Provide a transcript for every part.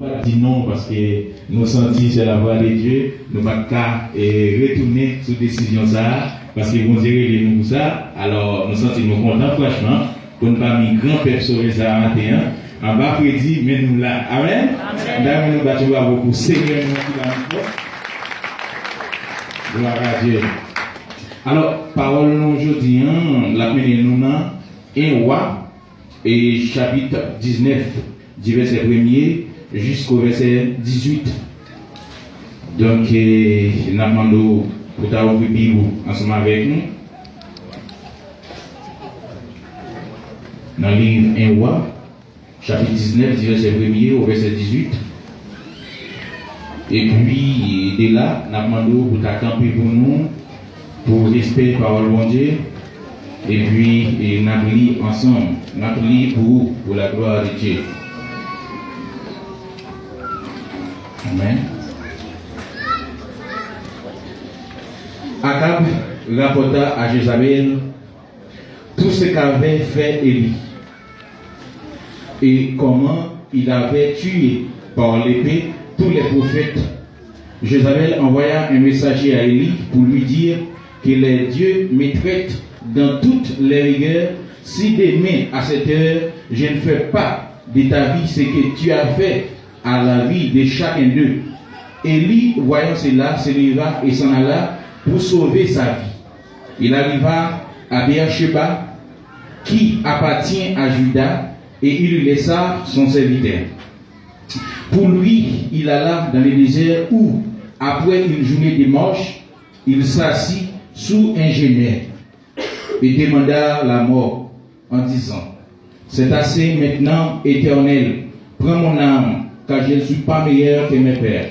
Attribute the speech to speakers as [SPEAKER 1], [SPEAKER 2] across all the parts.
[SPEAKER 1] Pas dire non parce que nous sentons c'est la voix de Dieu, nous ne pouvons pas retourner sur décision ça parce qu'ils vont dire nous pour ça. Alors nous sentons nous contents franchement pour ne pas mis grand peuple sauver ça matin. En bas prédit mais nous là. Amen. D'ailleurs nous battons beaucoup Seigneur nous gloire à Dieu. Alors parole aujourd'hui la première nous dans 1 Roi et chapitre 19 du verset 1er jusqu'au verset 18. Donc, nous demandons pour t'avoir Bible ensemble avec nous. Dans le livre 1 Roi, chapitre 19, du verset 1er au verset 18. Et puis, dès là, nous demandons pour t'accompagner pour nous, pour respect par le Dieu. Et puis, nous allons ensemble, nous allons pour la gloire de Dieu. Amen. Akab rapporta à Jézabel tout ce qu'avait fait Élie et comment il avait tué par l'épée tous les prophètes. Jézabel envoya un messager à Élie pour lui dire que les dieux me traitent dans toutes les rigueurs si demain à cette heure je ne fais pas de ta vie ce que tu as fait à la vie de chacun d'eux. Élie, voyant cela, se leva et s'en alla pour sauver sa vie. Il arriva à Beersheba, qui appartient à Juda, et il lui laissa son serviteur. Pour lui, il alla dans le désert où, après une journée de marche, il s'assit sous un genêt et demanda la mort en disant: c'est assez maintenant, Éternel, prends mon âme, car je ne suis pas meilleur que mes pères.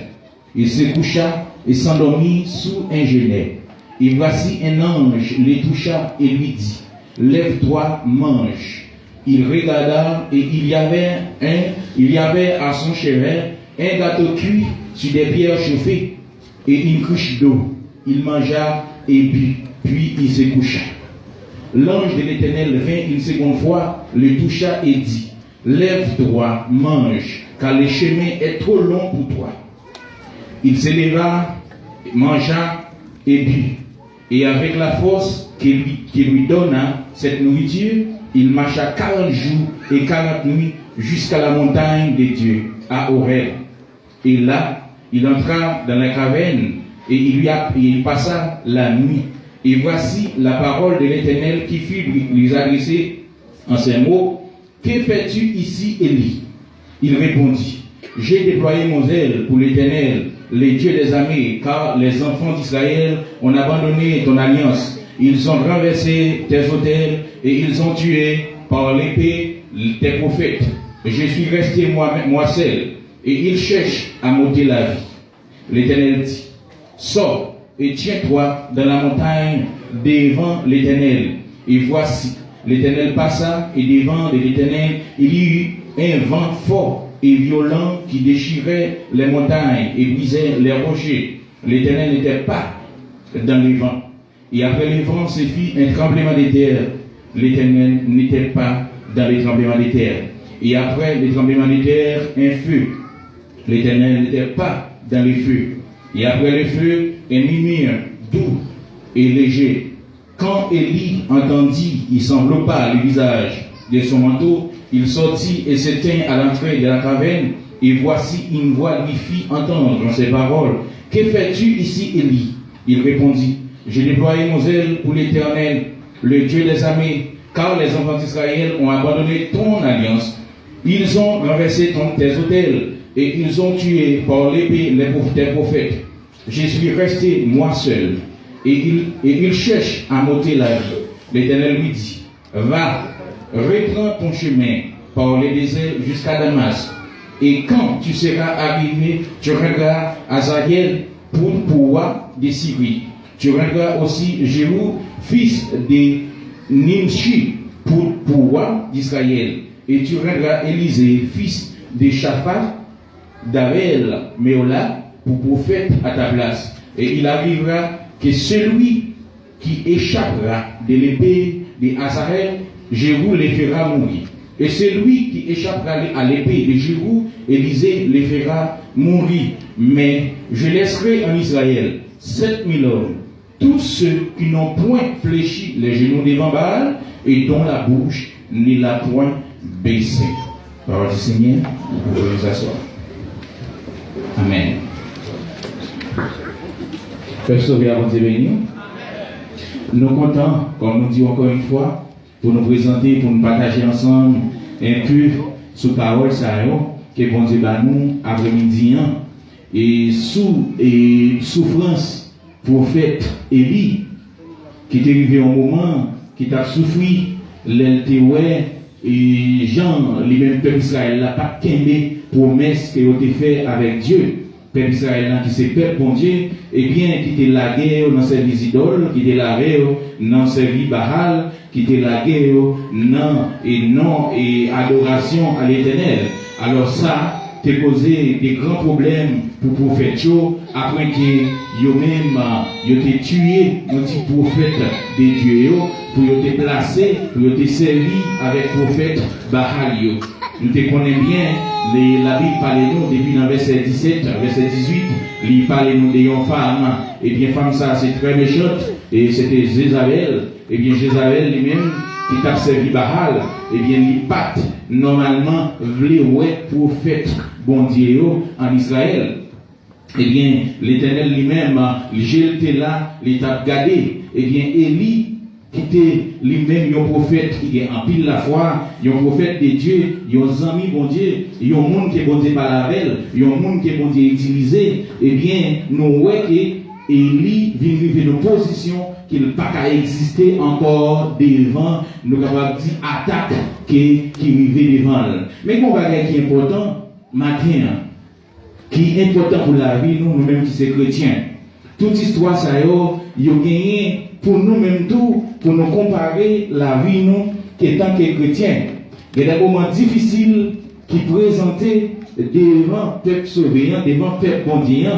[SPEAKER 1] Il se coucha et s'endormit sous un genêt. Et voici un ange le toucha et lui dit: lève-toi, mange. Il regarda et il y avait à son chevet un gâteau cuit sur des pierres chauffées et une cruche d'eau. Il mangea et but, puis il se coucha. L'ange de l'Éternel vint une seconde fois, le toucha et dit: lève-toi, mange, car le chemin est trop long pour toi. Il se leva, mangea et but. Et avec la force qu'il lui donna cette nourriture, il marcha 40 jours et 40 nuits jusqu'à la montagne de Dieu, à Horeb. Et là, il entra dans la caverne et il passa la nuit. Et voici la parole de l'Éternel qui fut lui adressée en ces mots: que fais-tu ici, Élie? Il répondit: j'ai déployé mon zèle pour l'Éternel, le Dieu des armées, car les enfants d'Israël ont abandonné ton alliance. Ils ont renversé tes autels et ils ont tué par l'épée tes prophètes. Je suis resté moi seul et ils cherchent à m'ôter la vie. L'Éternel dit: sors et tiens-toi dans la montagne devant l'Éternel. Et voici, l'Éternel passa et devant l'Éternel il y eut un vent fort et violent qui déchirait les montagnes et brisait les rochers. L'Éternel n'était pas dans le vent. Et après le vent se fit un tremblement de terre. L'Éternel n'était pas dans le tremblement de terre. Et après le tremblement de terre, un feu. L'Éternel n'était pas dans le feu. Et après le feu, un murmure doux et léger. Quand Élie entendit, il s'enveloppa le visage de son manteau. Il sortit et se tint à l'entrée de la caverne, et voici une voix lui fit entendre ces paroles: que fais-tu ici, Élie? Il répondit: j'ai déployé mon zèle pour l'Éternel, le Dieu des armées, car les enfants d'Israël ont abandonné ton alliance. Ils ont renversé tes autels, et ils ont tué par l'épée tes prophètes. Je suis resté moi seul, et ils cherchent à m'ôter la vie. L'Éternel lui dit: va, reprends ton chemin par le désert jusqu'à Damas. Et quand tu seras arrivé, tu rendras Azaïel pour roi de Syrie. Tu rendras aussi Jérou, fils de Nimshi, pour roi d'Israël. Et tu rendras Élisée, fils de Shaphat, d'Abel Méola, pour prophète à ta place. Et il arrivera que celui qui échappera de l'épée de Hazaël, Jérou les fera mourir. Et celui qui échappera à l'épée de Jéhu, Élisée les fera mourir. Mais je laisserai en Israël 7000 hommes, tous ceux qui n'ont point fléchi les genoux devant Baal et dont la bouche ni la point baissée. Parole du Seigneur, vous pouvez vous asseoir. Amen. Père sauvé avant de venir. Nous sommes contents, comme nous disons encore une fois, pour nous présenter, pour nous partager ensemble un peu sous parole ça que bon Dieu bat nous après-midi et sous souffrance prophète Élie qui est arrivé au moment qui t'a souffert l'eltéoué et Jean lui-même peuple Israël n'a pas qu'aimé promesse qu'il a fait avec Dieu. Peuple Israël qui s'est peuple bon Dieu, et bien qui était lagué dans service idole, qui était lagué dans service Baal, qui était lagué non et adoration à l'Éternel. Alors ça t'est posé des grands problèmes pour prophète Joe après que yo même yo t'ai tué un petit prophète des dieux pour yo t'ai placé pour yo t'ai servi avec prophète Baal yo. Nous te connaissons bien, la Bible parle de nous depuis dans verset 17, verset 18, il parle de nous d'une femme, et bien femme ça c'est très méchante, et c'était Jézabel, et bien Jézabel lui-même qui t'a servi Baal, et bien il pat normalement voulait ouais prophète bon Dieu en Israël. Eh bien l'Éternel lui-même, il là, il t'a gardé, et bien Élie qui était lui-même un prophète qui est en pile la foi, un prophète de Dieu, un ami bon Dieu, un monde qui est bon Dieu par la veille, un monde qui est bon Dieu utilisé, eh bien, nous voyons que Élie vient arriver dans une position qu'il n'a pas qu'à exister encore devant, nous avons dit attaque qui arrive devant. Mais mon bagage qui est important, matin, qui est important pour la vie, nous-mêmes qui sommes chrétiens. Toute histoire, ça y est, gagné pour nous-mêmes tout, pour nous comparer la vie, nous, qui étant que chrétiens. Il y a des moments difficiles qui présentent devant peuple sauvé, devant peuple bon Dieu,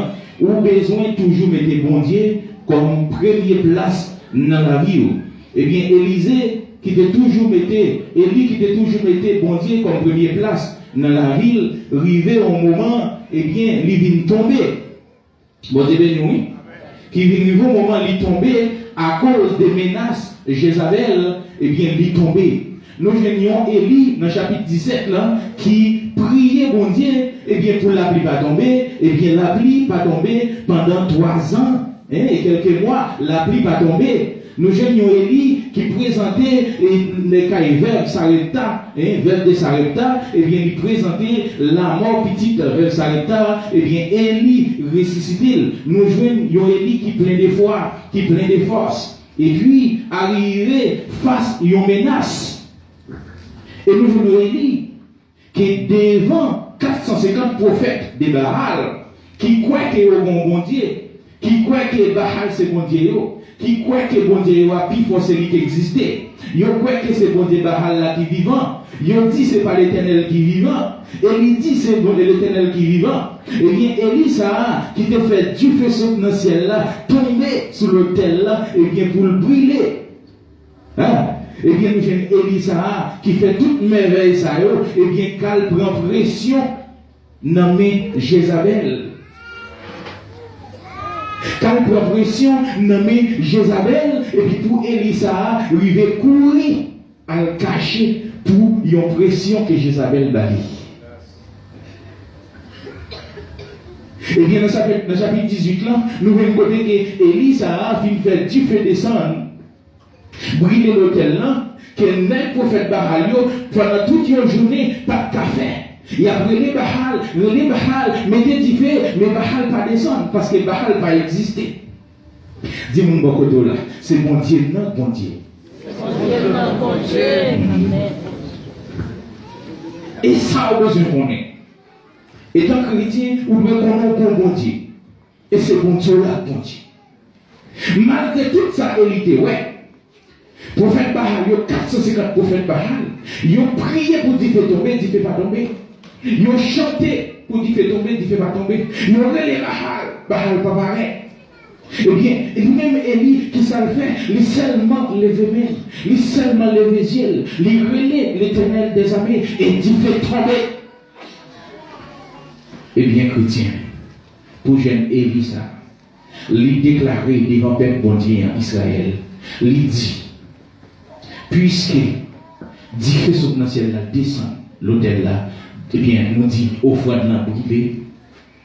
[SPEAKER 1] où besoin toujours mettre bon Dieu comme première place dans la vie. Eh bien, Élisée, qui était toujours Élie qui était toujours bon Dieu comme première place dans la ville, arrivé au moment, eh bien, il vient tomber. Bon Dieu, oui. Qui vient au moment, il tomber à cause des menaces Jézabel, eh bien, il est tombé. Nous voyons Élie dans le chapitre 17 là, qui priait bon Dieu, eh bien, pour la pluie pas tomber, eh bien, la pluie pas tomber pendant 3 ans, et quelques mois, la pluie pas tomber. Nous voyons Élie qui présentait les cas vers Sarepta, vers de Sarepta, eh bien, il présentait la mort petite vers Sarepta, eh bien, Élie ressuscité. Nous voyons Élie qui plein de foi, qui plein de force. Et puis, arrivé face à une menace. Et nous voyons Élie qui est devant 450 prophètes de Baal, qui croient que c'est bon Dieu, qui croient que Baal c'est bon Dieu, qui croient que bon Dieu a plus fort celui qui existait. Ils croient que c'est bon Dieu Baal là qui vivant. Ils dit c'est pas l'Éternel qui vivant. Et il dit c'est bon l'Éternel qui vivant. Eh bien, Élie ça qui te fait du feu sauter dans le ciel là, tomber sur l'autel là, et bien pour le brûler. Hein? Eh bien, nous avons Élie ça qui fait toute merveille ça, et bien qu'elle prend pression nommée Jézabel. Quand il prend pression, nommé Jézabel, et puis pour Élisa, il va courir à le cacher pour une pression que Jézabel balie. Et bien, dans le chapitre 18, là, nous voyons que Élisa a fait du feu descendre, brûler l'hôtel là, que le prophète Baal, pendant toute une journée, pas de café. Et après les Baal, mettez du feu, mais Baal pas descendre, parce que Baal pas exister. Dis-moi mon côté là, c'est mon Dieu, non, bon Dieu. C'est mon Dieu, non, bon Dieu. Amen. Et ça, on besoin de connaître. Étant chrétien, on doit connaître bon Dieu. Et c'est bon Dieu là, bon Dieu. Malgré toute sa réalité, ouais. Prophète Baal, il y a 450 prophètes Baal. Ils ont prié pour dire fait tomber, dit fait pas tomber. Ils ont chanté pour dire fait tomber, dit fait pas tomber. Ils ont relé Baal, Baal pas pareil. Eh bien, lui-même, Élie, qui ça le fait, il seulement levé main, il seulement levé yeux, il relève l'Éternel des armées et il fait tomber. Eh bien, chrétien, pour jeune Élie, ça, il déclaré devant le peuple bon Dieu en Israël, il dit, puisque Dieu fait son dans le ciel là, descend l'autel là, eh bien, nous dit, offrande là,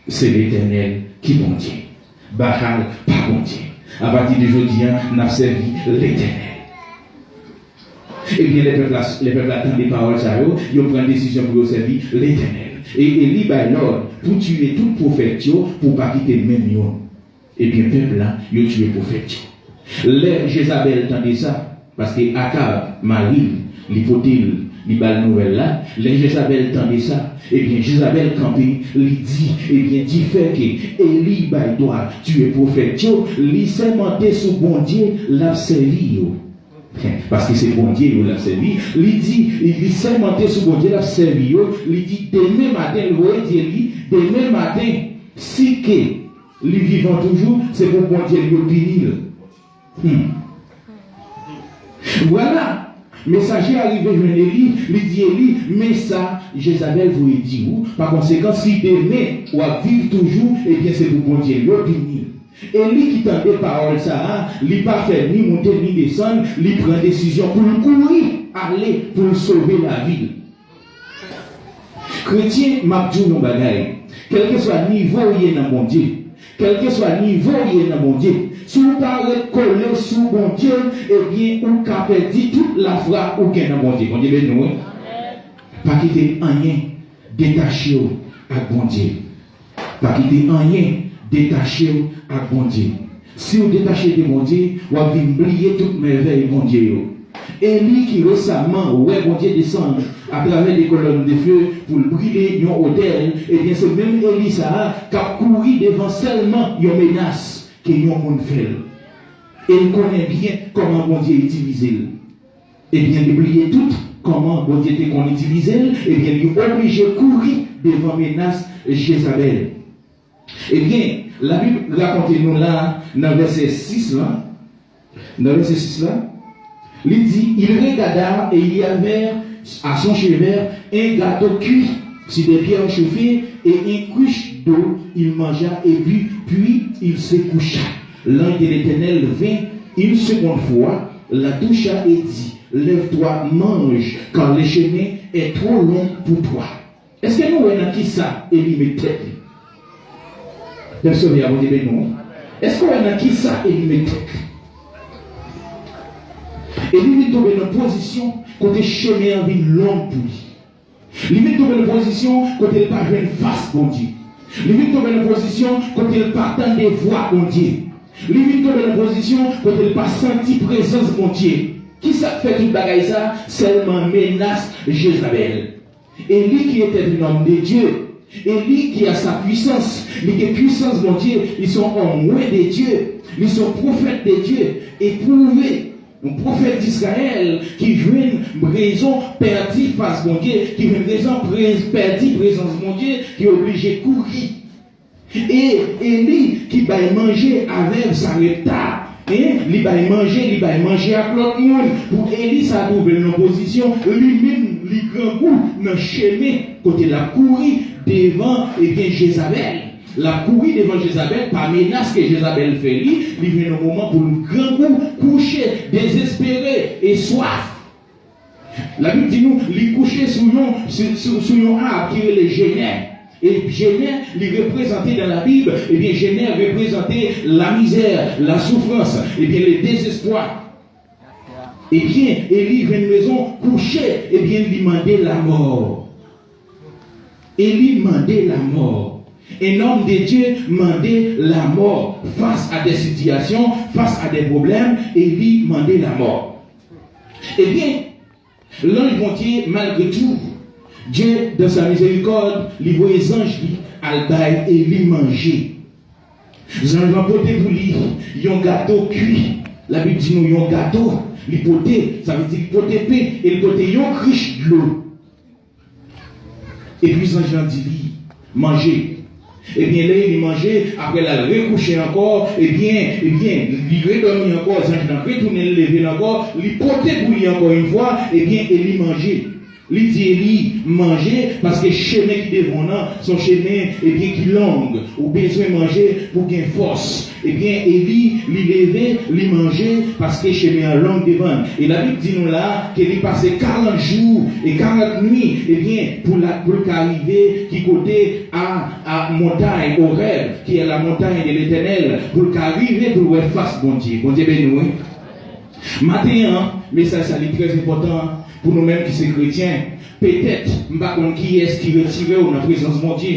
[SPEAKER 1] c'est l'Éternel qui bon Dieu. Baal, pas bon Dieu. À partir d'aujourd'hui, nous avons servi l'Éternel. Eh bien, les peuples attendent les paroles, ils prennent une décision pour servir l'Éternel. Et Élie, l'ordre pour tuer tout prophète, pour ne pas quitter le même yon. Eh bien, le peuple là, ils ont tué le prophète. Les Jézabel entendait ça, parce que Akab, Marie, l'hypothèse, la nouvelle là, les Jézabel entendaient ça. Eh bien, Jézabel campé, lui dit, eh bien, dit fait que Élie doit tuer le prophète, lui sermenté sous bon Dieu, l'a servi. Parce que c'est bon Dieu qui l'a servi. Lui dit, il sermenté sous bon Dieu, l'a servi. Lui dit, demain matin, demain matin, si que lui vivant toujours, c'est pour bon Dieu lui punir. Voilà. Messager arrivé jeune Élie, lui dit Élie, mais ça, Jézabel vous dit où? Par conséquent, si demain ou à vivre toujours, eh bien c'est pour bon Dieu le punir. Élie qui tendait parole ça, il pas fait ni monter ni descendre, il prend décision pour le courir, aller pour sauver la ville. Chrétien, m'a dit nos bagailles, quel que soit le niveau où il est dans mon Dieu, quel que soit le niveau où il est dans mon Dieu, si vous parlez coller sur mon Dieu, eh bien, on peut perdre toute la foi ou qu'il y a dans mon Dieu. Mon Dieu, nous, pas quitter rien détaché à bon Dieu. Pas quitter rien détaché à bon Dieu. Si vous détachez de mon Dieu, vous allez oublier toute merveille, mon Dieu. Élie qui récemment, ouais, mon Dieu descend à travers les colonnes de feu pour brûler un hôtel, eh bien, c'est même Élie ça qui a couru devant seulement une menace. Que nous avons fait. Et il connaît bien comment bon Dieu utilise. Et bien, oublier tout comment bon Dieu qu'on utilise. Et bien, il est obligé de courir devant menace Jézabel. Et bien, la Bible raconte nous là, dans le verset 6 là, il dit, il regarda et il y avait à son chevet un gâteau cuit sur des pierres chauffées et une couche d'eau, il mangea et but, puis il se coucha. L'ange de l'Éternel vint une seconde fois, la toucha et dit, lève-toi, mange, car le chemin est trop long pour toi. Est-ce que nous voyons qui ça, Élie met tête? Est-ce qu'on voit qui ça, Élie met tête? Élie est tombé dans une position côté chemin en vie long pour lui. Il met dans une position quand il pas une face bon Dieu. Il met dans une position quand il pas tant des voix bon Dieu. Il met dans une position quand il pas senti présence bon Dieu. Qui ça fait tout bagaille ça? Seulement menace Jézabel. Élie qui était un homme de Dieu. Élie qui a sa puissance. Mais des puissances bon Dieu, ils sont en moins de Dieu. Ils sont prophètes de Dieu. Éprouvés. Un prophète d'Israël qui joue une raison perdue face mon Dieu, qui joue une raison perdue présence mon Dieu, qui est obligé de courir. Et Élie qui va manger avec sa retard. Il va manger à l'autre monde. Pour Élie, ça a trouvé une position, lui-même, les grands goûts, dans le chemin, côté la courir devant Jézabel. La courir devant Jézabel, par menace que Jézabel fait, il vient un moment pour le grand goût coucher, désespéré et soif. La Bible dit nous, il coucher sous un arbre qui est le génère. Et génère, il représentait dans la Bible, et bien génère représentait la misère, la souffrance, et bien le désespoir. Et bien, Élie vient une maison coucher, et bien il demandait la mort. Élie demandait la mort. Un homme de Dieu demandait la mort face à des situations, face à des problèmes, et lui demandait la mort. Eh bien, l'ange bon Dieu, malgré tout, Dieu, dans sa miséricorde, il voit les anges al bail et lui manger. Les anges vont porter pour lui, un gâteau cuit. La Bible dit nous, un gâteau, il porter, ça veut dire qu'il porter pain, et il porter un criche de l'eau. Et puis les anges dit lui, manger. Eh bien, là, il mangeait, après la recoucher encore, il redormit encore, il retournait le lever encore, il portait pour lui encore une fois, il mangeait. Il dit, il manger parce que le chemin qui devant nous, son chemin, qui longue, ou besoin de manger pour gagner force. Élie, il levait, il mangeait parce que le chemin est long devant. Et la Bible dit nous là, qu'il passait 40 jours et 40 nuits, pour arriver, qui côté à montagne, au rêve, qui est la montagne de l'Éternel, pour arriver pour voir face bon Dieu. Bon Dieu béni. Maintenant, mais ça c'est très important. Pour nous-mêmes qui sommes chrétiens, peut-être, qui est-ce qui retire dans la présence de mon Dieu.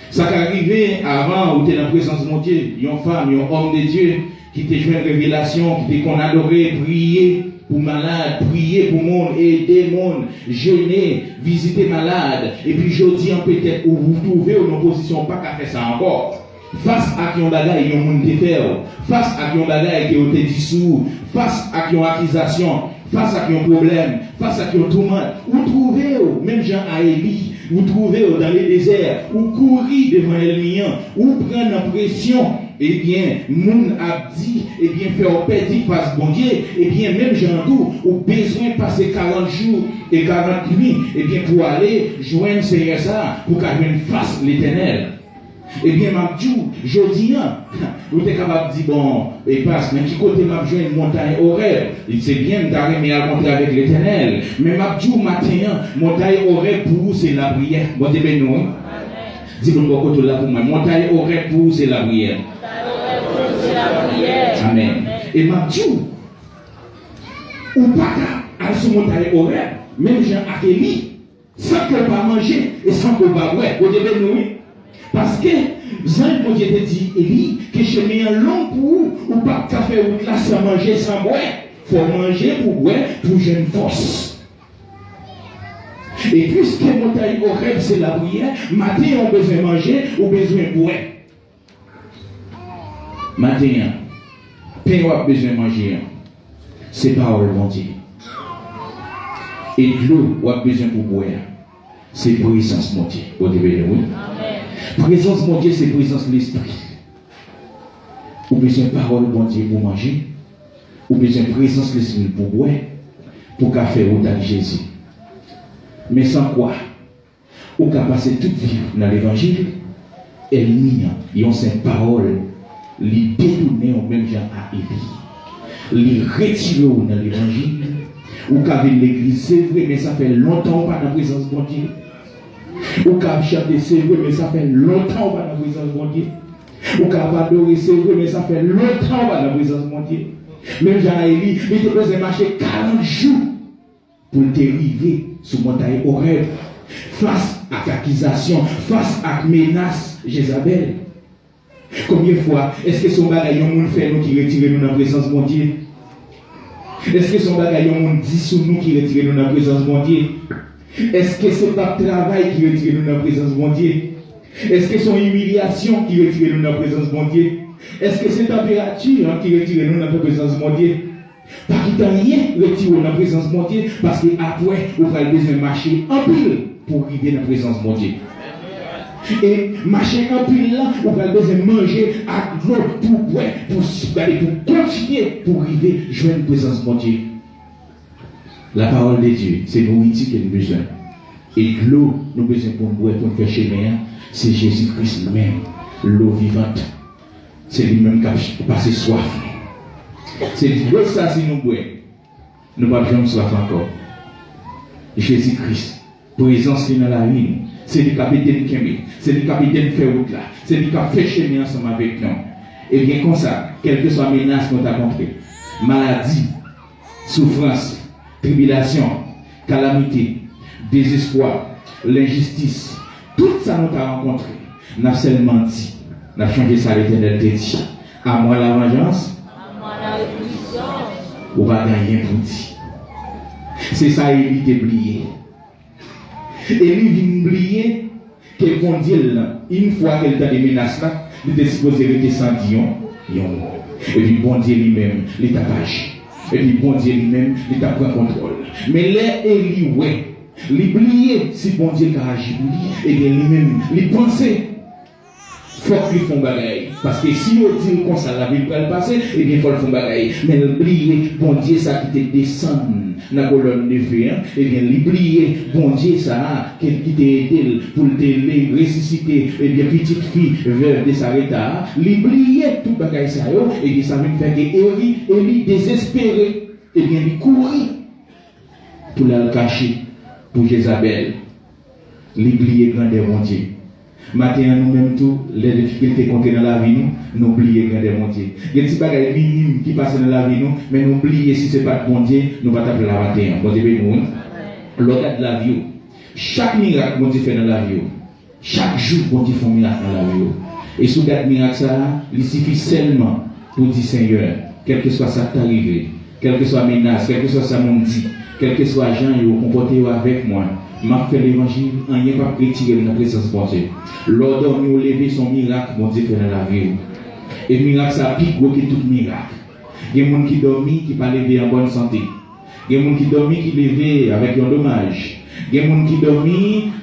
[SPEAKER 1] Ça qui arrivé avant où tu es dans la présence de mon Dieu, une femme, un homme de Dieu, qui t'a joué une révélation, qui t'a qu'on adorait, prier pour malade, prier pour monde, aider monde, jeûner, visiter malade. Et puis je dis peut-être où vous trouvez une position pas qu'à faire ça encore. Face à qui on bagaille, il y a un monde de faire. Face à qui on bagaille, qui ont été dissous. Face à qui on accusation. Face à qui on problème. Face à qui on tourmente. Vous trouvez, même Jean à Élie, vous trouvez dans les déserts, vous courez devant l'ennemi, vous prenez la pression. Eh bien, moun a dit, faire perdre face bon Dieu, même Jean tout, ou besoin de passer 40 jours et 40 nuits, pour aller joindre Seigneur ça, pour qu'il vienne face l'Éternel. Mabdou, je dis, vous êtes capable de dire, bon, et passe, mais qui côté Mabdou une montagne horaire, c'est bien d'arriver à rencontrer avec l'Éternel. Mais Mabdou, matin, montagne horaire pour vous, c'est la prière. Bon, c'est bien nous. Dis-moi côté là pour moi. Montagne horaire pour vous, c'est la prière. Amen. Et Mabdou, ou pas à ce montagne horaire, même Jean Achélie, sans qu'on pas manger et sans qu'on pas boire. Bon, c'est bien nous. Parce que, Jean, mon Dieu te dit, Élie, que chemin est long pour vous, ou pas qu'à faire route là sans manger, sans boire. Il faut manger pour boire, pour jeune force. Et puisque montagne au rêve, c'est la prière, matin, on a besoin de manger, ou besoin de boire. Matin, pain, on a besoin de manger. C'est parole, mon Dieu. Et de l'eau, on a besoin pour boire. C'est présence, mon Dieu. Vous devez oui. Présence, mon Dieu, c'est présence de l'esprit. Ou besoin de parole, mon Dieu, pour manger. Ou besoin de présence de l'esprit pour boire. Pour qu'à faire autant de Jésus. Mais sans quoi, ou qu'à passer toute vie dans l'évangile, éliminant, ils ont cette parole, les détourner au même genre à Élie. Les retirer dans l'évangile. Ou qu'à venir l'église, c'est vrai, mais ça fait longtemps pas dans la présence de mon Dieu. Ou qu'à chanter, c'est vrai, mais ça fait longtemps pas dans la présence de mon Dieu. Ou qu'à adorer, c'est vrai, mais ça fait longtemps pas dans la présence de mon Dieu. Même Jean-Élie, il te besoin de marcher 40 jours pour t'arriver sur montagne au rêve. Face à l'accusation, face à la menace, Jézabel. Combien de fois est-ce que son bagage, il y a un fait nous qui retire nous dans la présence de mon Dieu? Est-ce que son bagage, il y a un dit sur nous qui retire nous dans la présence de mon Dieu? Est-ce que c'est pas travail qui retire nous dans la présence de mon Dieu? Est-ce que c'est une humiliation qui retire nous dans la présence de mon Dieu? Est-ce que c'est température qui retire nous dans la présence de mon Dieu? Pas qu'il rien retire dans la présence de mon Dieu, parce qu'après, vous avez besoin de marcher en pile pour arriver dans la présence de mon Dieu. Et marcher en pile là, vous avez besoin de manger à l'eau pour boire, pour continuer, pour arriver à joindre la présence de mon Dieu. La parole de Dieu, c'est nourriture qu'il a besoin. Et l'eau, nous avons besoin pour boire, pour faire chemin, c'est Jésus-Christ lui-même, l'eau vivante. C'est lui-même qui a passé soif. C'est l'eau ça si nous boivons. Nous ne pouvons pas soif encore. Jésus-Christ, présence qui est dans la ligne, c'est le capitaine qui est, c'est le capitaine qui fait route là, c'est lui qui a fait chemin ensemble avec nous. Et bien comme ça, quelle que soit la menace qu'on a compris, maladie, souffrance, tribulation, calamité, désespoir, l'injustice, tout ça nous a rencontré. Nous avons seulement dit, nous avons changé ça à l'Éternel de Dieu. À moi la vengeance, à moi la révolution, on va gagner pour dire. C'est ça, Élie t'a oublié. Élie vient oublier que bon Dieu, une fois qu'elle a des menaces là, il était supposé rester sans Dion. Et puis bon Dieu lui-même, il t'a page. Et puis bon Dieu lui-même, il t'a pris contrôle. Mais là, Élie, ouais, il oublié si bon Dieu a agi pour lui, et bien lui-même, il pensait. faut qu'il fasse bagaille. Parce que si on dit comme ça, la vie peut le passer, et bien il faut le faire bagaille. Mais l'oublier, bon Dieu, ça qui te descend dans la colonne de feu, et bien l'oublier, bon Dieu, ça qui t'a aidé pour te ressusciter, et bien petite fille veuve de Sareta, l'oublier tout bagaille ça, et bien ça veut faire que Élie désespéré, et bien il courit pour la cacher pour Jézabel. L'oublier grandeur mon Dieu. Maintenant, nous-mêmes, tous les difficultés qu'on a dans la vie, nous oublions grandeur mon Dieu. Il y a des bagages minimes qui passent dans la vie, mais nous oublions si ce n'est pas bon Dieu, nous ne pouvons pas t'appeler la matin. Bon Dieu, nous, l'autre de la vie, chaque miracle, bon Dieu fait dans la vie. Chaque jour, bon Dieu fait un miracle dans la vie. Et sous ce miracle, ça, il suffit seulement pour dire Seigneur, quel que soit ça qui arrive, quelle que soit la menace, quel que soit ça mon dit, quel que soit les gens qui ont comporté avec moi, m'a fait l'évangile, on n'y a pas retirer la présence de Dieu. L'ordre nous lever son miracle, mon Dieu fait dans la vie. Et le miracle, ça pique que tout miracle. Il y a des gens qui dorment, qui ne pas lever en bonne santé. Il y a des gens qui dorment, qui lèvent avec un dommage. Il y a des gens qui dorment,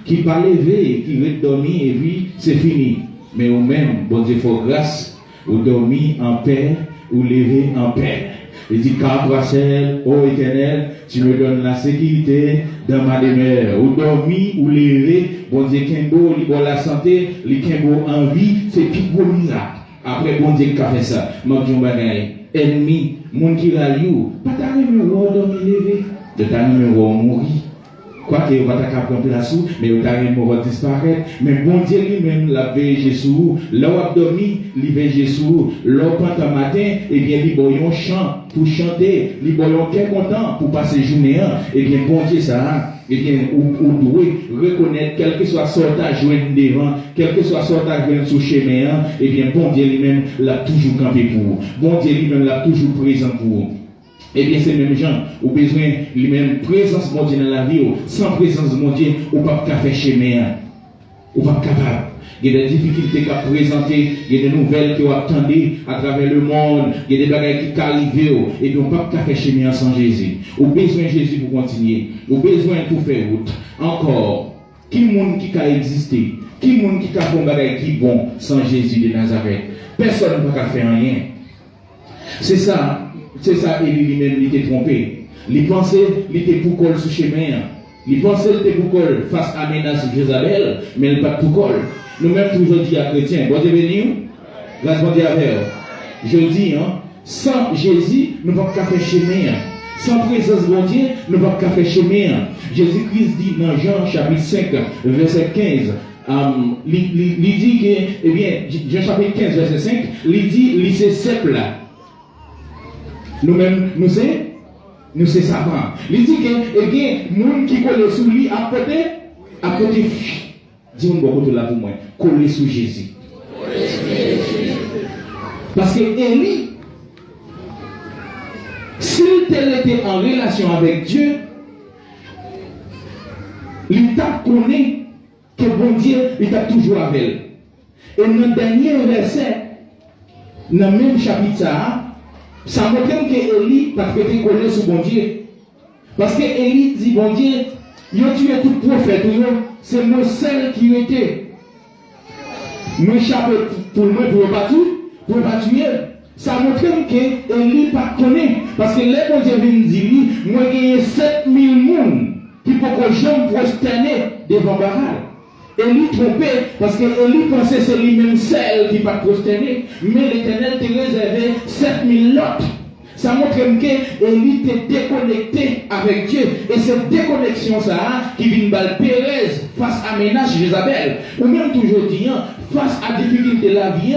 [SPEAKER 1] qui ne pas lever, qui veulent dormir et puis c'est fini. Mais au même, bon Dieu fait grâce, ou dormir en paix, ou lever en paix. Il dit, car toi seul, ô Éternel, tu me donnes la sécurité dans ma demeure. Ou dormir, ou lever, bon Dieu, Kimbo, pour la santé, les Kimbo en vie, c'est tout beau miracle. Après, bon Dieu, qui a fait ça, mon Dieu, ennemi, mon qui l'a eu, pas ta numéro dormir, lever, de ta numéro mourir. Quoi que vous avez prendre place, mais vous avez disparaître. Mais bon Dieu lui-même l'a veillé Jésus. Là où vous dormi, il veille Jésus. Là où vous matin, et bien, il y a un chant pour chanter. Il y a un content pour passer journée. Et bien, bon Dieu, ça, et bien, vous devez reconnaître, quel que soit sortage joindre devant, quel que soit sortage joindre sous chemin, et bien, bon Dieu lui-même l'a toujours campé pour vous. Bon Dieu lui-même l'a toujours présent pour vous. Eh bien, ces mêmes gens ont besoin de la même présence de Dieu dans la vie. Sans présence de Dieu, on ne peut pas faire chemin. On ne peut pas capable. Il y a des difficultés à présenter, il y a des nouvelles qui ont attendu à travers le monde, il y a des bagages qui arrivent, et donc on ne peut pas faire chemin sans Jésus. On a besoin de Jésus pour continuer. On a besoin pour faire route. Encore, qui monde qui a existé, qui monde qui a fait un bagage qui est bon sans Jésus de Nazareth? Personne ne peut faire rien. C'est ça, Élie lui-même, il était trompé. Il pensait qu'il était pour coller sous chemin. Il pensait qu'il était pour coller face à la menace de Jézabel, mais il n'est pas pour coller. Nous-mêmes, toujours dit à chrétiens, bon Dieu béni, grâce à Dieu avec. Je dis, sans Jésus, nous ne pouvons pas faire chemin. Sans présence de Dieu, nous ne pouvons pas faire chemin. Jésus-Christ dit dans Jean chapitre 5, verset 15, il dit que, eh bien, Jean chapitre 15, verset 5, il dit, c'est simple. Nous-mêmes, nous sommes savants. Il dit que, eh bien, les gens qui collent sous lui à côté, dis-moi beaucoup de là pour moi, coller sous Jésus. Parce que Élie, s'il était en relation avec Dieu, il t'a connu que bon Dieu, il t'a toujours avec elle. Et dans le dernier verset, dans le même chapitre, ça montre que Élie n'a pas été collé sous bon Dieu. Parce que Élie dit, bon Dieu, il a tué tout prophète, c'est moi seul qui était. Moi échappé pour moi, pour ne pas tuer. Ça montre que Élie n'a pas connu. Parce que les bon Dieu vient dire, moi j'ai 7000 personnes qui peuvent jamais prosterner devant Baal. Élie trompé, parce que Élie pensait que c'est lui-même seul qui va prosterner, mais l'Éternel te réservé 7000 autres. Ça montre que Élie était déconnecté avec Dieu. Et cette déconnexion, ça, qui vient de Pérez face à menace Jézabel, ou même toujours dit, face à difficulté de la vie,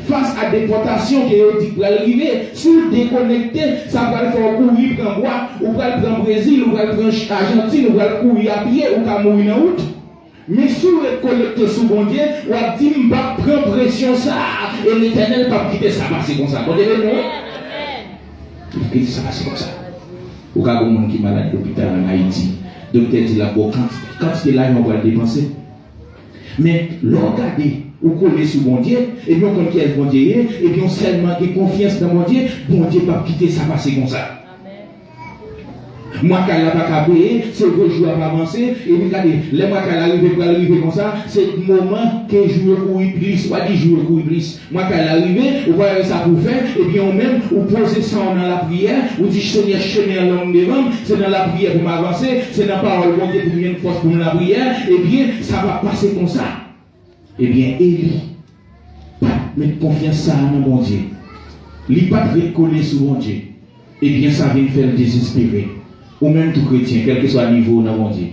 [SPEAKER 1] face à déportation qui est dit pour arriver, si vous déconnectez, ça va faire courir prendre bois, ou va prendre Brésil, ou va prendre Argentine, ou va courir à pied, ou va mourir dans route. Mais si vous êtes connecté sous bon Dieu, vous allez dire, je vais prendre pression ça, et l'Éternel va quitter ça passer comme ça. Vous devez nous quitter ça passer comme ça. Vous avez un monde qui est malade à l'hôpital en Haïti. Donc, tu dit là, quand tu es là, on va le dépenser. Mais, regardez, vous connaissez sous bon Dieu, et bien, quand il y a bon Dieu, et bien, seulement qui confiance dans bon Dieu va quitter ça passer comme ça. Moi, quand elle n'a pas payer, c'est 2 jours à avancer. Et puis, regardez, les mois qu'elle arrive comme ça, c'est le moment que je joue pour Iblis, soit 10 jours pour Iblis. Moi, quand elle arrive, vous voyez ça pour faire, et bien, même, vous posez ça dans la prière, vous dites, Seigneur, Seigneur, l'homme devant, c'est dans la prière pour m'avancer, c'est dans la parole de Dieu pour une force pour la prière, et bien, ça va passer comme ça. Eh bien, Élie, pas mettre confiance ça dans mon Dieu. Il n'est pas recoller sur mon Dieu. Eh bien, ça vient faire désespérer. Ou même tout chrétien, quel que soit le niveau dans mon Dieu.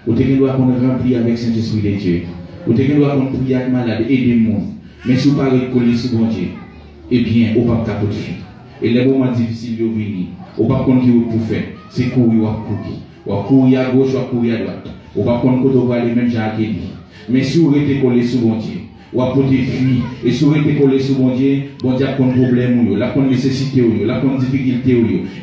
[SPEAKER 1] Ou tu dois qu'on remplir avec Saint-Esprit de Dieu. Ou tu dois qu'on prie avec malade, aider le monde. Mais si vous ne pouvez pas recoller sur mon Dieu, eh bien, vous ne pouvez pas de fuir. Et les moments difficiles, vous venez. Vous ne pouvez pas qu'on pour faire. C'est courir ou courir à gauche ou courir à droite. Vous ne pouvez pas qu'on va aller même Jacques et lui. Mais si vous êtes collé sur mon Dieu, ou à porter fuir, et si vous êtes collé sur mon Dieu a un problème, là qu'on nécessité, là qu'on difficulté, et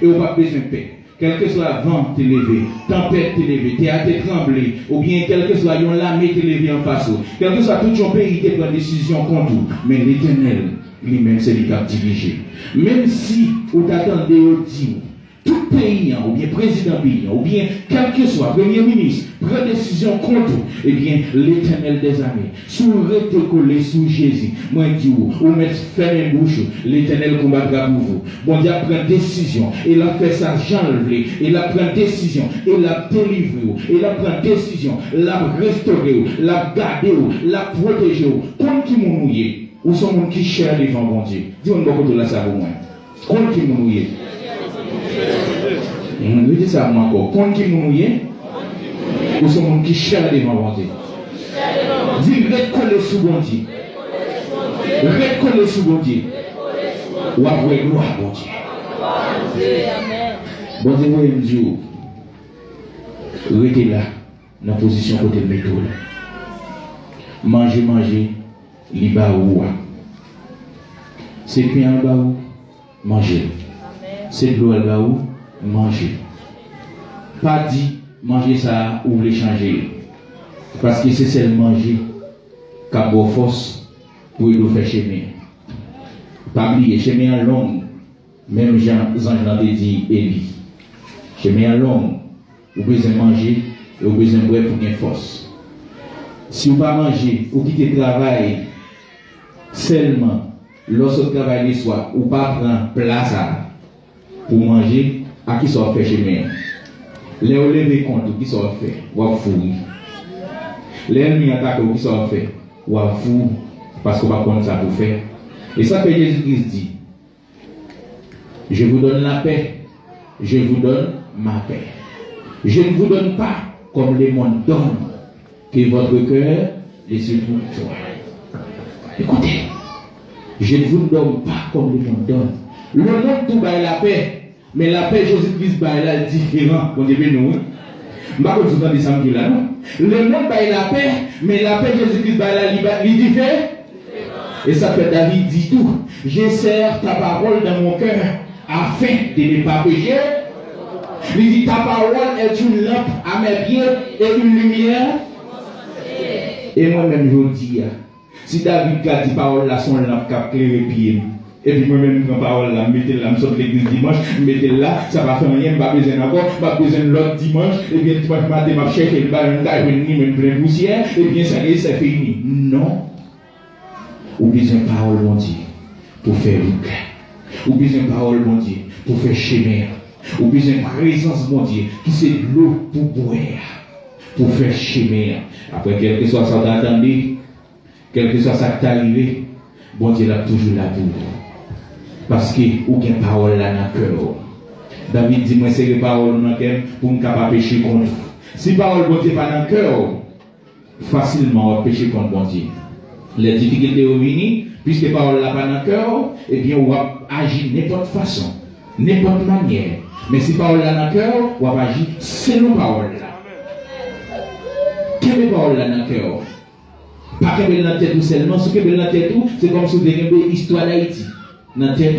[SPEAKER 1] vous n'avez pas besoin de paix. Quel que soit vent t'élevé, tempête t'élevé, théâtre tremblé, ou bien quel que soit yon lame t'élevé en face, quel que soit tout ton pays qui prend décision contre vous, mais l'Éternel lui-même c'est lui qui a dirigé. Même si vous attendez au dit, tout pays, ou bien président pays, ou bien quel que soit premier ministre, prend décision contre vous, eh bien l'Éternel des armées, sous rete collé sous Jésus, moi dis ou mettre ferme bouche, l'Éternel combattra pour vous. Bon Dieu prend décision, il a fait ça j'enlevé, il a pris décision, il a délivré, il a pris décision, l'a restauré, l'a gardé, l'a protégé, comme qui m'ont mouillé, ou sont gens qui cherchent devant bon Dieu. Dis-moi beaucoup de la ça pour moi. Comme qui m'ont mouillé. Je dis ça encore. Quand qui mouillé, ou sont gens qui cherchent devant bon Dieu. Dis, recoller sous bon Dieu. Recoller sous bon Dieu. Ou après gloire bon Dieu. Bon Dieu, vous me dites, restez là, dans la position côté de méthode. Manger, liba ou. C'est pain en bas ou, manger. C'est de l'eau en bas ou, manger. Pas dit, manger ça ou voulez changer. Parce que c'est seulement manger qui a beau force pour nous faire chemin. Pas oublier, chemin long, même Jean l'a dit, Élie. Chemin long, vous avez besoin de manger et vous avez besoin de boire pour gagner force. Si vous ne pas manger, vous quittez le travail seulement lorsque vous travaillez le soir, vous ne pas prendre place pour manger, à qui ça fait chemin. Les vous levez compte, qui ça fait, vous fouillez. Les ennemis attaquent, qui ça fait, vous fouillez, parce que vous ne pas ça pour faire. Et ça que Jésus-Christ dit, je vous donne la paix, je vous donne ma paix. Je ne vous donne pas comme le monde donne, que votre cœur est sur toi. Écoutez, je ne vous donne pas comme le monde donne. Le monde tout bat la paix, mais la paix Jésus-Christ bat là différent. Vous devez nous. Je ne vais pas vous dire ça là, non. Le monde bat la paix, mais la paix Jésus-Christ bat là, il différent. Et ça fait David dit tout. J'insère ta parole dans mon cœur afin de ne pas pécher. Il dit ta parole est une lampe à mes pieds et une lumière. Et moi-même je dis, si David a dit parole là, son lampe qui a éclairé pied. Et puis moi-même je prends parole là, mettez-la, je saute l'église dimanche, mettez-la, ça va faire rien, je pas besoin encore, je pas besoin de l'autre dimanche, et bien dimanche matin, je cherche le ballon de même plein de poussière, et bien ça y est, c'est fini. Non. Ou besoin de parole, mon Dieu, pour faire route. Ou besoin de parole, mon Dieu, pour faire chemin. Ou besoin de présence, mon Dieu, qui c'est de l'eau pour boire, pour faire chemin. Après, quel que soit ça t'attendait, quel que soit ça qui t'est arrivé, bon Dieu l'a toujours là pour vous. Parce que, ou bien parole là dans le cœur. David dit, moi, c'est les paroles dans le cœur pour ne pas pécher contre vous. Si parole, bon Dieu, pas dans le cœur, facilement, on va pécher contre bon Dieu. Les difficultés au venir, puisque parole là pas dans le cœur, eh bien, on va agir n'importe façon, n'importe manière. Mais si parole là dans le cœur, on va agir selon parole là. Quelle est parole là dans le cœur? Pas qu'elle est dans la tête ou seulement, ce qu'elle est dans la tête, c'est comme si vous avez une histoire d'Haïti, dans la tête.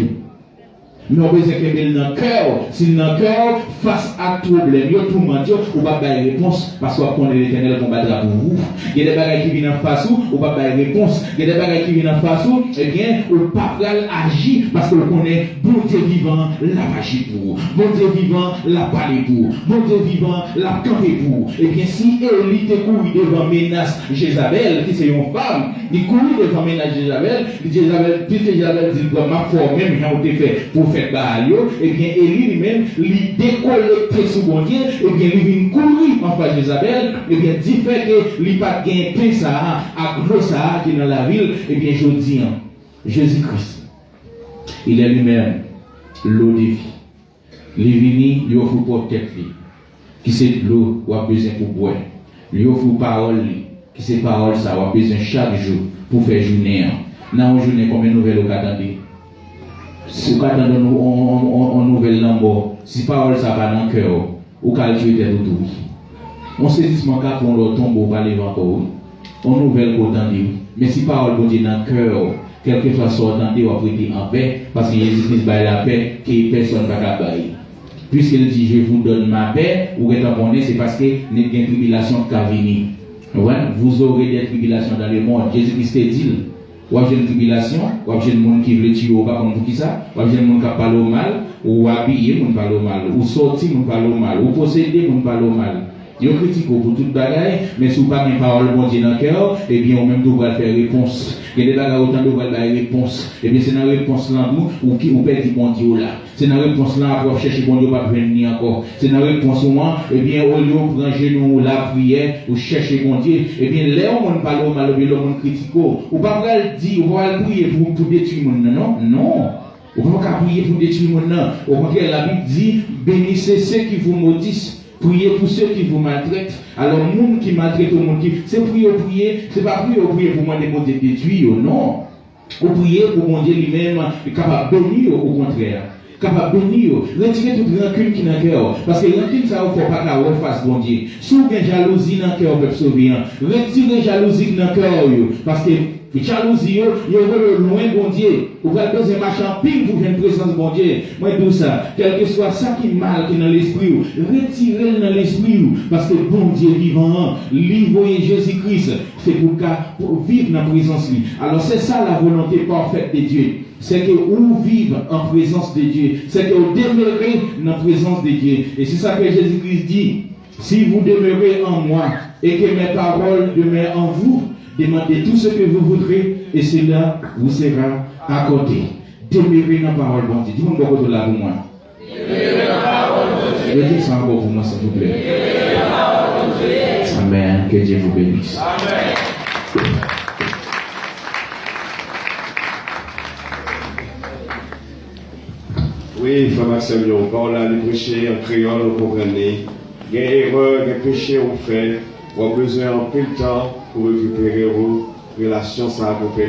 [SPEAKER 1] Mais on besoin que dans le cœur, si dans le cœur, face à tout problème, tout le monde dit, on va pas de réponse parce qu'on connaît l'Éternel combattra pour vous. Il y a des bagages qui viennent en face ou, on va pas de réponse. Il y a des bagages qui viennent en face ou, eh bien, on ne pas agir parce qu'on connaît, bon Dieu vivant, la agir pour. Bon Dieu vivant, la parler pour. Bon Dieu vivant, la camper pour. Eh bien, si Élie te couille devant menace Jézabel, qui c'est une femme, il couille devant menace Jézabel, puisque Jézabel dit, ma foi, même, j'ai fait pour faire Baalio, et bien, Élie lui-même, lui décollecté sous bon Dieu, et bien, lui vient courir en face de Jézabel, et bien, dit fait que lui pas gagné pain ça, à gros ça, qui est dans la ville, et bien, je dis, Jésus-Christ, il est lui-même l'eau de vie. Il est venu, il offre pour tête, qui c'est de l'eau, ou a besoin pour boire. Il offre parole, qui c'est parole ça, ou a besoin chaque jour pour faire journée. Dans une journée, combien de nouvelles vous attendez? Si vous attendez une nouvelle lambeau, si parole ça va dans le cœur, ou calculer tout. On se dit mon cas pour le tombeau, pas les encore. On nouvelle qu'on entend. Mais si parole bon Dieu dans le cœur, quel que soit son entendé, on va prêter en paix, parce que Jésus-Christ va la paix que personne ne va pas bailler. Puisqu'il dit je vous donne ma paix, ou répondez, c'est parce que n'y a pas de tribulation qui va venir. Vous aurez des tribulations dans le monde. Jésus-Christ dit. Ou avez une tribulation, ou avez un monde qui veut tuer, ou pas comme pour qui ça, ou avez un monde qui parle au mal, ou habillé, on parle au mal, ou sorti, on parle au mal, ou possédé, on parle au mal. Ils critiquent pour toute bagaille, mais si vous n'avez pas une parole bon Dieu dans le cœur, eh bien, on même doit faire réponse. Il y a des bagailles autant de faire réponse. Eh bien, c'est dans la réponse là, nous, ou qui ou perd bon Dieu là. C'est dans la réponse là, pour chercher bon Dieu, pas venir encore. C'est dans la réponse là, eh bien, au lieu de prendre genou, la prière, ou chercher bon Dieu, eh bien, là, on parle au mal, ou bien, on critique. Ou pas dire, ou pas prier pour détruire le monde, non? Non. Ou pas prier pour détruire le monde, non. Au contraire, la Bible dit, bénissez ceux qui vous maudissent. Priez pour ceux qui vous maltraitent. Alors, le monde qui maltraite au monde, c'est prier, c'est pas prier pour moi de détruire, non. Ou prier pour mon Dieu lui-même, capable de bénir au contraire. Capable de bénir, retirer toute rancune qui est dans le cœur. Parce que rancune, ça ne faut pas qu'à refasse bon Dieu. Si vous avez jalousie dans le cœur, vous pouvez sauver. Retirez jalousie dans le cœur. Parce que jalousie, il y a loin bon Dieu. Vous avez besoin de marcher en pile pour une présence bon Dieu. Moi, tout ça, quel que soit ça qui est mal, qui est dans l'esprit, retirez-le dans l'esprit. Parce que bon Dieu vivant, livre Jésus-Christ, c'est pour vivre dans la présence de lui. Alors, c'est ça la volonté parfaite de Dieu. C'est que vous vivez en présence de Dieu. C'est que vous demeurez dans la présence de Dieu. Et c'est ça que Jésus-Christ dit. Si vous demeurez en moi et que mes paroles demeurent en vous, demandez tout ce que vous voudrez et cela vous sera accordé. Demeurez dans la parole de Dieu. Dis-moi beaucoup de là pour moi. Demeurez dans la parole de Dieu. Dites ça encore pour moi, s'il vous plaît. Demeurez dans la parole de Dieu. Amen. Que Dieu vous bénisse. Amen.
[SPEAKER 2] Oui, frère Maxime, quand on a prêché en créole, vous comprenez. Il y a des erreurs, des péchés on fait. On a besoin en peu de temps pour récupérer vos relations sans accompagner.